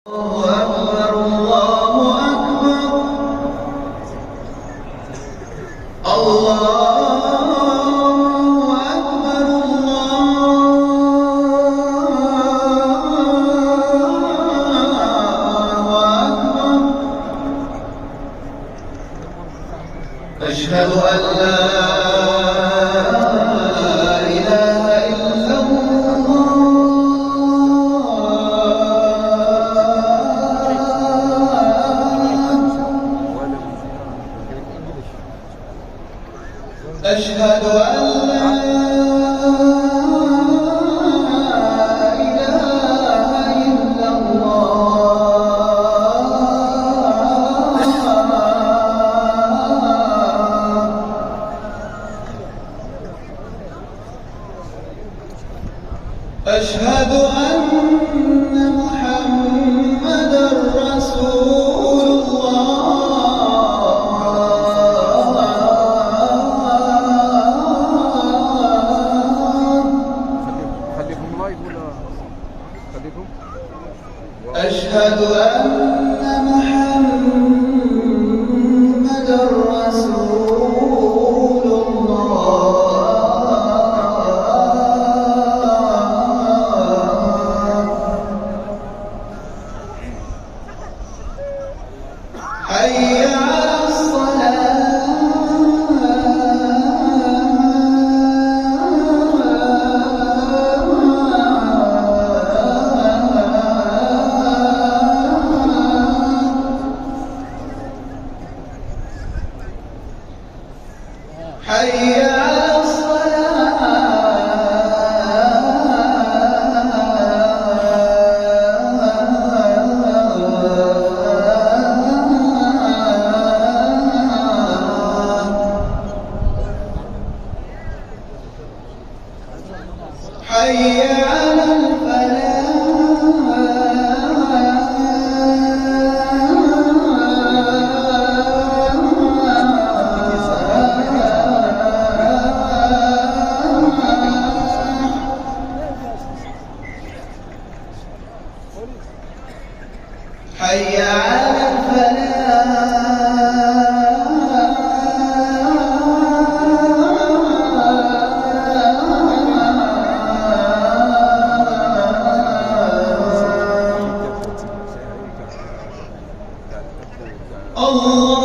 الله أكبر الله أكبر الله أكبر الله أكبر أشهد أن لا إله إلا الله أشهد أن لا إله إلا الله أشهد أن محمدًا رسول أشهد أن محمدًا رسول الله حي على حي على حي على حي على الفلاح الله